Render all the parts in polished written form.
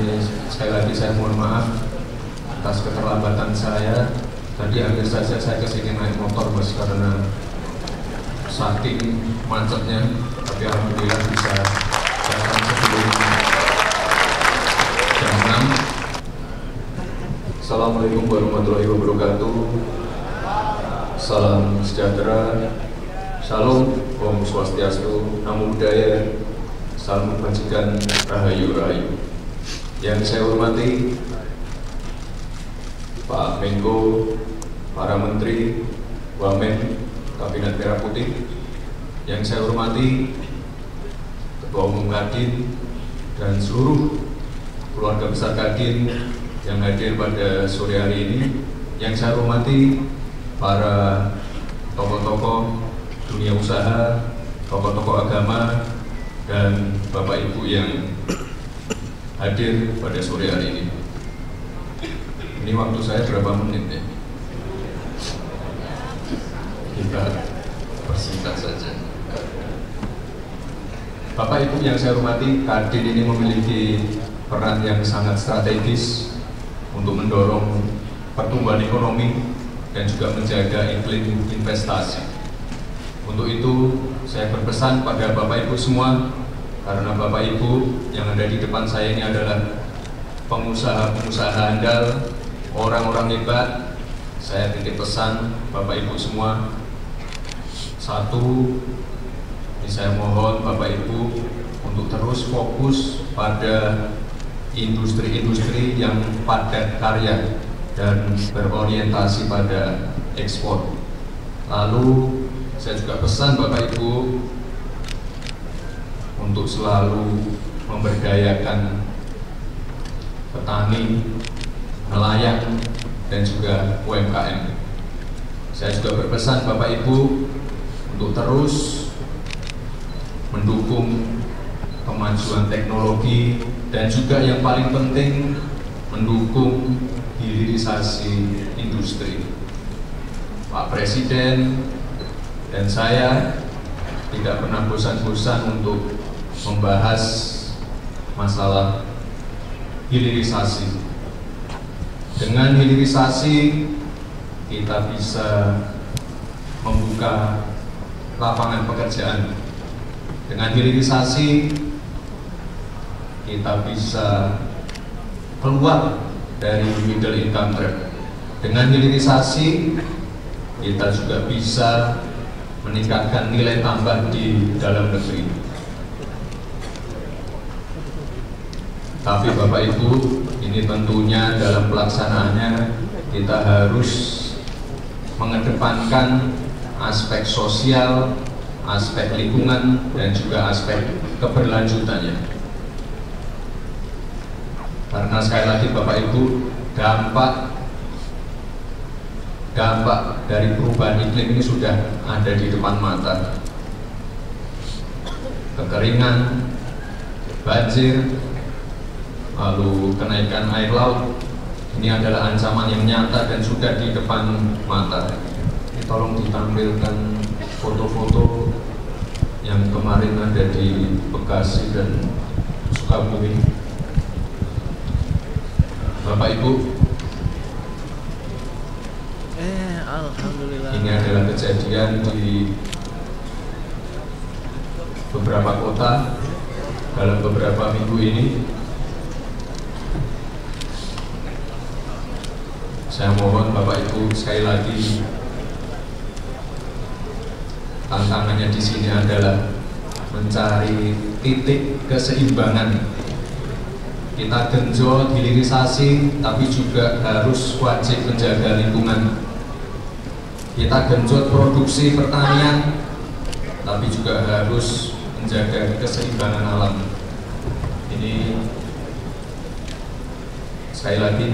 ini sekali lagi saya mohon maaf atas keterlambatan saya. Tadi hampir saja saya kesini naik motor Mas karena saking macetnya, tapi alhamdulillah bisa datang sebelum jam 6. Assalamualaikum warahmatullahi wabarakatuh. Salam sejahtera, Shalom, Om Swastiastu, Namo Buddhaya, Salam Kebajikan, Rahayu Rahayu. Yang saya hormati Pak Menko, para Menteri, Wamen, Kabinet Merah Putih. Yang saya hormati Ketua Umum Kadin dan seluruh keluarga besar Kadin yang hadir pada sore hari ini. Yang saya hormati para tokoh-tokoh dunia usaha, tokoh-tokoh agama, dan Bapak Ibu yang hadir pada sore hari ini. Ini waktu saya berapa menit ya? Kita persingkat saja. Bapak Ibu yang saya hormati, Kadin ini memiliki peran yang sangat strategis untuk mendorong pertumbuhan ekonomi dan juga menjaga iklim investasi. Untuk itu, saya berpesan pada Bapak Ibu semua, karena Bapak Ibu yang ada di depan saya ini adalah pengusaha-pengusaha handal, orang-orang hebat. Saya titip pesan Bapak Ibu semua. Satu, saya mohon Bapak Ibu untuk terus fokus pada industri-industri yang padat karya dan berorientasi pada ekspor. Lalu saya juga pesan Bapak Ibu untuk selalu memberdayakan petani, nelayan, dan juga UMKM. Saya juga berpesan Bapak Ibu untuk terus mendukung kemajuan teknologi dan juga yang paling penting mendukung hilirisasi industri. Pak Presiden dan saya tidak pernah bosan-bosan untuk membahas masalah hilirisasi. Dengan hilirisasi kita bisa membuka lapangan pekerjaan. Dengan hilirisasi kita bisa keluar dari middle income trap. Dengan hilirisasi kita juga bisa meningkatkan nilai tambah di dalam negeri. Tapi Bapak Ibu, ini tentunya dalam pelaksanaannya kita harus mengedepankan aspek sosial, aspek lingkungan, dan juga aspek keberlanjutannya. Karena sekali lagi Bapak Ibu, dampak dari perubahan iklim ini sudah ada di depan mata. Kekeringan, banjir, lalu kenaikan air laut, ini adalah ancaman yang nyata dan sudah di depan mata. Tolong ditampilkan foto-foto yang kemarin ada di Bekasi dan Sukabumi. Bapak Ibu, Alhamdulillah. Ini adalah kejadian di beberapa kota dalam beberapa minggu ini. Saya mohon Bapak Ibu sekali lagi, tantangannya di sini adalah mencari titik keseimbangan. Kita genjot hilirisasi, tapi juga harus wajib menjaga lingkungan. Kita genjot produksi pertanian, tapi juga harus menjaga keseimbangan alam. Ini sekali lagi,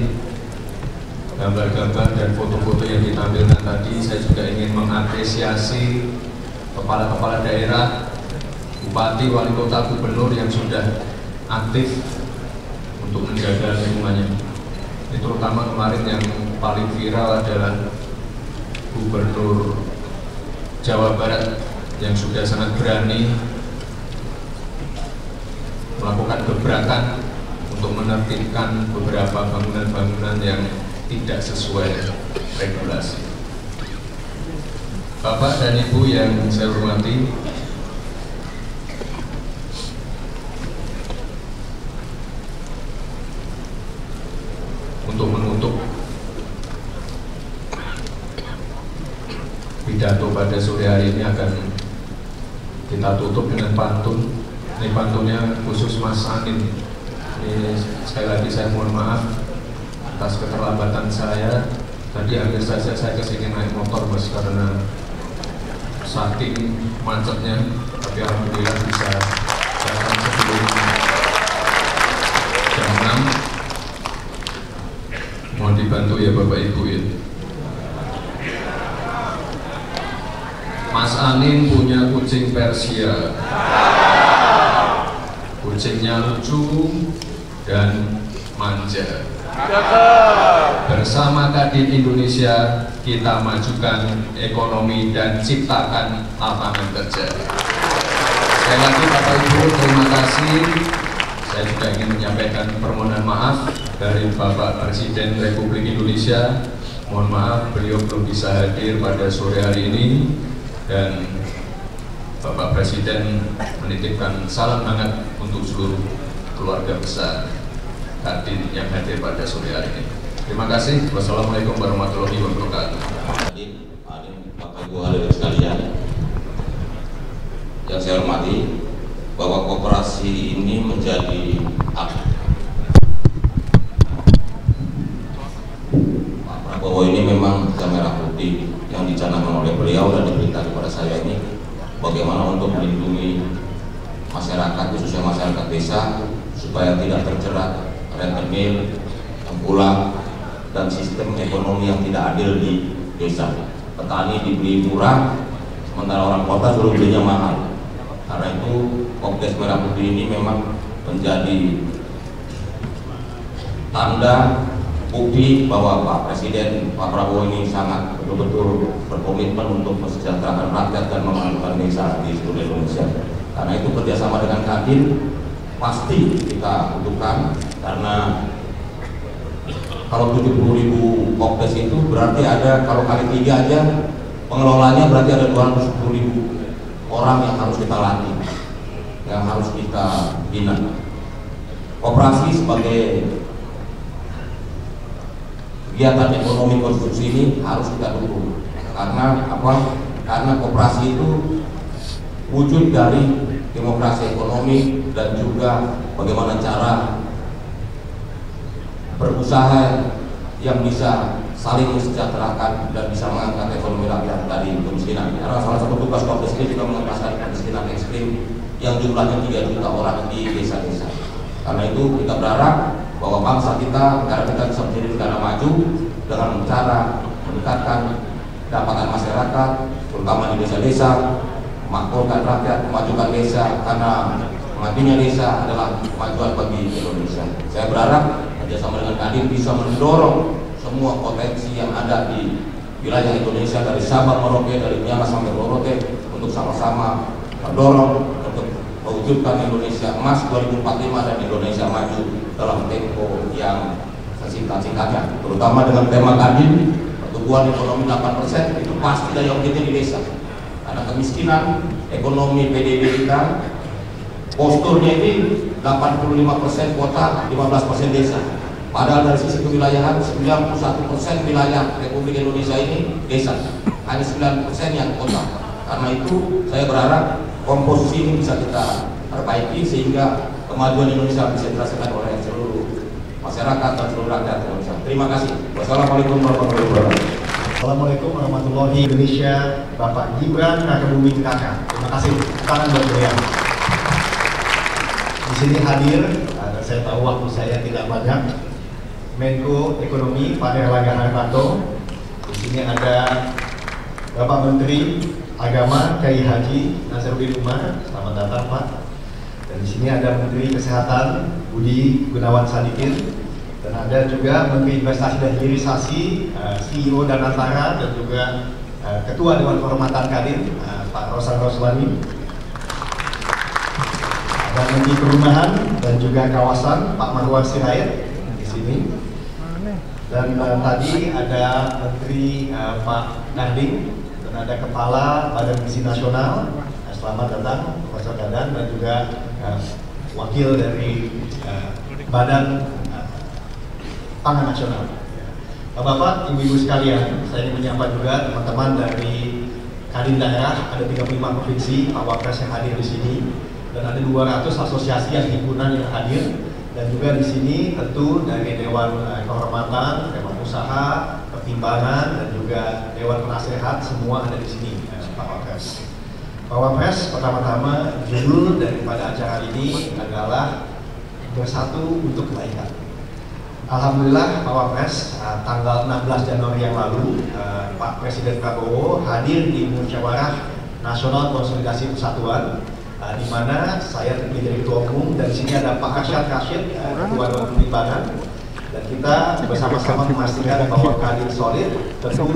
gambar-gambar dan foto-foto yang ditampilkan tadi, saya juga ingin mengapresiasi kepala-kepala daerah, bupati, wali kota, gubernur yang sudah aktif untuk menjaga lingkungannya. Ini terutama kemarin yang paling viral adalah Gubernur Jawa Barat yang sudah sangat berani melakukan gebrakan untuk menertibkan beberapa bangunan-bangunan yang tidak sesuai regulasi. Bapak dan Ibu yang saya hormati, untuk menutup pidato pada sore hari ini akan kita tutup dengan pantun. Ini pantunnya khusus Mas Anin. Ini sekali lagi saya mohon maaf atas keterlambatan saya. Tadi hampir saja saya kesini naik motor Mas karena saking macetnya, tapi alhamdulillah bisa datang sebelum jam 6. Mohon dibantu ya Bapak Ibu ya. Mas Anin punya kucing Persia. Kucingnya lucu dan manja. Bersama Kadin Indonesia kita majukan ekonomi dan ciptakan lapangan kerja. Sekali lagi Bapak Ibu, terima kasih. Saya juga ingin menyampaikan permohonan maaf dari Bapak Presiden Republik Indonesia. Mohon maaf beliau belum bisa hadir pada sore hari ini, dan Bapak Presiden menitipkan salam hangat untuk seluruh keluarga besar Kadin yang hadir pada sore hari ini. Terima kasih. Wassalamualaikum warahmatullahi wabarakatuh. Bapak Ibu hadirin sekalian, yang saya hormati, bahwa koperasi ini menjadi Pak Prabowo ini memang merah putih yang dicanangkan oleh beliau dan diberitakan kepada saya ini bagaimana untuk melindungi masyarakat, khususnya masyarakat desa, supaya tidak terjerat rentenir, tengkulak, dan sistem ekonomi yang tidak adil di desa. Petani dibeli murah, sementara orang kota suruh belinya mahal. Karena itu Kopdes Merah Putih ini memang menjadi tanda bukti bahwa Pak Presiden, Pak Prabowo ini sangat betul-betul berkomitmen untuk mensejahterakan rakyat dan memajukan desa di seluruh Indonesia. Karena itu kerjasama dengan Kadin pasti kita butuhkan, karena kalau 70.000 Kopdes itu berarti ada, kalau kali 3 aja pengelolanya berarti ada 210.000 orang yang harus kita latih, yang harus kita bina. Koperasi sebagai kegiatan ekonomi konstruksi ini harus kita dukung. Karena apa? Karena koperasi itu wujud dari demokrasi ekonomi dan juga bagaimana cara berusaha yang bisa saling mensejahterakan dan bisa mengangkat ekonomi rakyat dari kemiskinan. Karena salah satu tugas Kopdes ini juga mengentaskan kemiskinan ekstrim yang jumlahnya 3 juta orang di desa-desa. Karena itu kita berharap bahwa bangsa kita, negara kita bisa menjadi negara maju dengan cara meningkatkan pendapatan masyarakat, terutama di desa-desa, memakmurkan rakyat, memajukan desa, karena majunya desa adalah kemajuan bagi Indonesia. Saya berharap kerjasama dengan Kadin bisa mendorong semua potensi yang ada di wilayah Indonesia dari Sabang Merauke, dari Miangas sampai Merauke, untuk sama-sama mendorong untuk mewujudkan Indonesia Emas 2045 dan Indonesia maju dalam tempo yang sesingkat-singkatnya. Terutama dengan tema Kadin, pertumbuhan ekonomi 8%, itu pasti daya ungkitnya di desa. Karena kemiskinan, ekonomi PDB kita, posturnya ini 85% kota, 15% desa. Padahal dari sisi kewilayahan 91% wilayah Republik Indonesia ini desa, hanya 9% yang kota. Karena itu saya berharap komposisi ini bisa kita perbaiki sehingga kemajuan Indonesia bisa dirasakan oleh seluruh masyarakat dan seluruh rakyat Indonesia. Terima kasih. Wassalamualaikum warahmatullahi wabarakatuh. Assalamualaikum warahmatullahi wabarakatuh. Indonesia, Bapak Gibran Rakebuming Raka. Terima kasih. Tangan buat beliau. Di sini hadir, saya tahu waktu saya tidak banyak, Menko Ekonomi Pak Erlangga Hartarto. Di sini ada Bapak Menteri Agama Kiai Haji Nasaruddin Umar. Selamat datang Pak. Dan di sini ada Menteri Kesehatan Budi Gunawan Sadikin. Dan ada juga Menteri Investasi dan Hilirisasi, CEO Danantara, dan juga Ketua Dewan Kehormatan Kadin, Pak Rosan Roslani. dan Menteri Perumahan dan juga Kawasan Pak Marwan Sirait di sini. Dan tadi ada Menteri Pak Nadiem dan ada Kepala Badan Gizi Nasional. Selamat datang Profesor Dadan dan juga Wakil dari Badan Pangan Nasional. Bapak, Ibu-Ibu sekalian, saya ingin menyapa juga teman-teman dari Kadin daerah, ada 35 provinsi, Pak Wapres yang hadir di sini, dan ada 200 asosiasi yang himpunan yang hadir, dan juga di sini tentu dari Dewan Kehormatan, Dewan Usaha, Pertimbangan, dan juga Dewan Penasehat, semua ada di sini, Pak Wapres. Pak Wapres, pertama-tama judul daripada acara ini adalah Bersatu untuk Kebaikan. Alhamdulillah Pak Wapres, tanggal 16 Januari yang lalu Pak Presiden Prabowo hadir di Musyawarah Nasional Konsolidasi Persatuan, di mana saya terdiri dari Ketua Umum dan di sini ada Pak Arsyad Rashid, Ketua Dewan Pertimbangan, dan kita bersama-sama memastikan bahwa Kadin solid, terus dan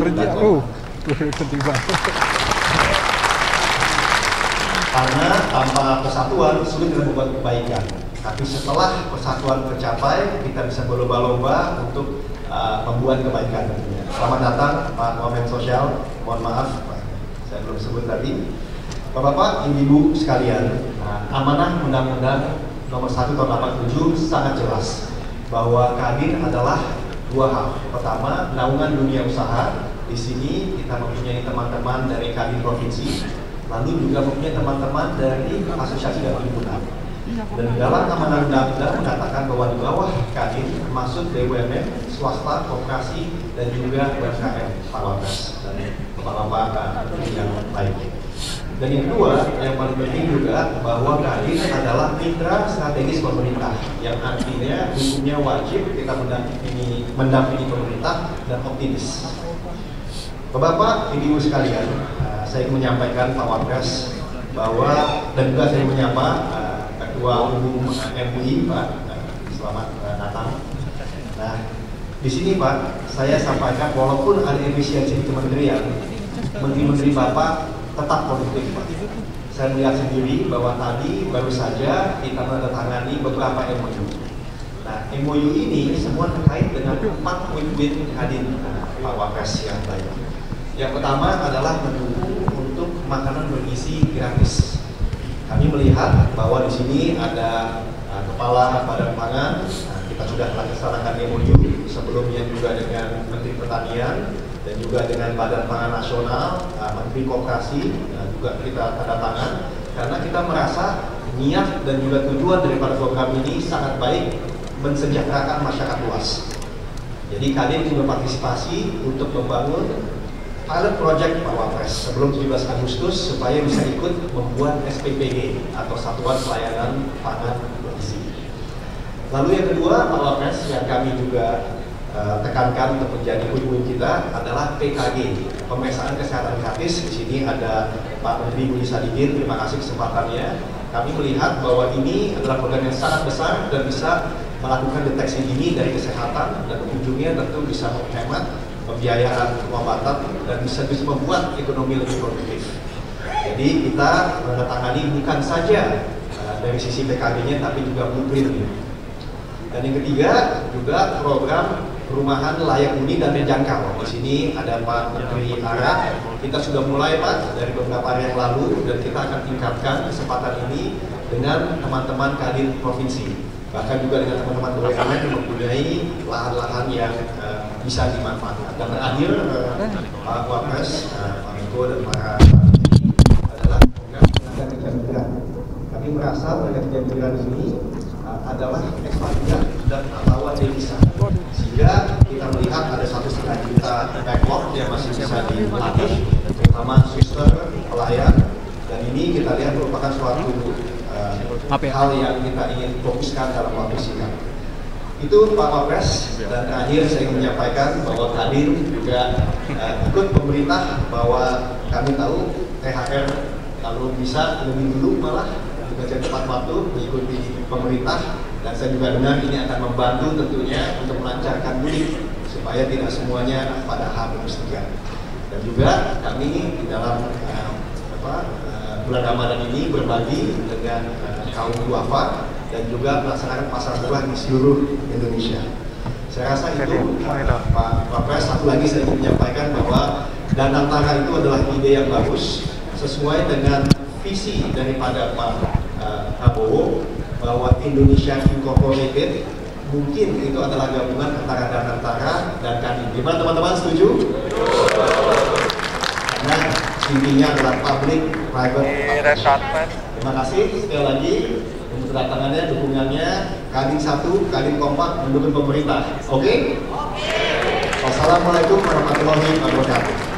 karena tanpa persatuan sulit kita membuat kebaikan. Tapi setelah persatuan tercapai, kita bisa berlomba-lomba untuk membuat kebaikan. Selamat datang Pak Wamen Sosial. Mohon maaf, saya belum sebut tadi. Bapak-bapak, ibu-ibu sekalian, amanah Undang-Undang Nomor 1 Tahun 87 sangat jelas bahwa Kadin adalah dua hal. Pertama, naungan dunia usaha. Di sini kita mempunyai teman-teman dari Kadin provinsi, lalu juga mempunyai teman-teman dari asosiasi dan himpunan. Dan dalam amanah undang-undang mengatakan bahwa di bawah Kadin termasuk BUMN, swasta, koperasi, dan juga UMKM, Pak Wapres dan bapak-bapak yang lain. Dan yang kedua, yang paling penting juga bahwa Kadin adalah mitra strategis pemerintah, yang artinya hukumnya wajib kita mendampingi pemerintah dan optimis. Bapak, ibu sekalian, saya ingin menyampaikan Pak Wapres bahwa dan juga saya menyapa Ketua Umum MUI, Pak, selamat datang. Nah, di sini Pak, saya sampaikan walaupun ada efisiensi di kementerian, menteri-menteri Bapak tetap produktif, Pak. Saya melihat sendiri bahwa tadi baru saja kita menandatangani beberapa MOU. Nah, MOU ini semua terkait dengan 4 win-win Kadin, Pak Wapres yang baik. Yang pertama adalah mendukung untuk makanan bergizi gratis. Kami melihat bahwa di sini ada Kepala Badan Pangan, kita sudah laksanakan MOU sebelumnya juga dengan Menteri Pertanian dan juga dengan Badan Pangan Nasional, Menteri Koperasi juga kita tanda tangan karena kita merasa niat dan juga tujuan daripada program ini sangat baik mensejahterakan masyarakat luas. Jadi Kadin juga partisipasi untuk membangun pilot project Pak Wapres sebelum 17 Agustus supaya bisa ikut membuat SPPG atau Satuan Pelayanan Pangan Bergizi. Lalu yang kedua Pak Wapres yang kami juga tekankan untuk menjadi win-win kita adalah PKG, pemeriksaan kesehatan gratis. Di sini ada Pak Menteri Budi Sadikin, terima kasih kesempatannya. Kami melihat bahwa ini adalah program yang sangat besar dan bisa melakukan deteksi dini dari kesehatan dan ujungnya tentu bisa menghemat pembiayaan pengobatan dan bisa membuat ekonomi lebih produktif. Jadi kita menandatangani bukan saja dari sisi PKB-nya tapi juga blueprint-nya. Dan yang ketiga juga program perumahan layak huni dan terjangkau. Di sini ada Pak Menteri Ara. Kita sudah mulai Pak dari beberapa hari yang lalu dan kita akan tingkatkan kesempatan ini dengan teman-teman Kadin provinsi. Bahkan juga dengan teman-teman BUMN yang mempunyai lahan-lahan yang bisa dimanfaatkan. Dan terakhir Pak Wapres, Pak Menko dan para adalah program tenaga kerja migran. Kami merasa tenaga kerja migran ini adalah ekspatriat dan pahlawan devisa. Sehingga kita melihat ada 1,5 juta backlog yang masih bisa dilatih, terutama suster, pelayan. Dan ini kita lihat merupakan suatu hal yang kita ingin fokuskan dalam waktu singkat. Itu Pak Wapres, dan terakhir saya ingin menyampaikan bahwa Kadin juga ikut pemerintah bahwa kami tahu THR kalau bisa lebih dulu malah juga tepat waktu mengikuti pemerintah, dan saya juga dengar ini akan membantu tentunya untuk melancarkan mudik supaya tidak semuanya pada H+3. Dan juga kami di dalam bulan Ramadan ini berbagi dengan kaum duafa dan juga melaksanakan pasar murah di seluruh Indonesia. Saya rasa itu Pak Wapres, satu lagi saya ingin menyampaikan bahwa Danantara itu adalah ide yang bagus sesuai dengan visi daripada Pak Prabowo bahwa Indonesia Incorporated mungkin itu adalah gabungan antara Danantara dan Kadin. Gimana teman-teman, setuju? Karena intinya adalah public private partnership. Terima kasih sekali lagi untuk kedatangannya, dukungannya. Kadin satu, Kadin kompak mendukung pemerintah. Oke? Wassalamualaikum warahmatullahi wabarakatuh.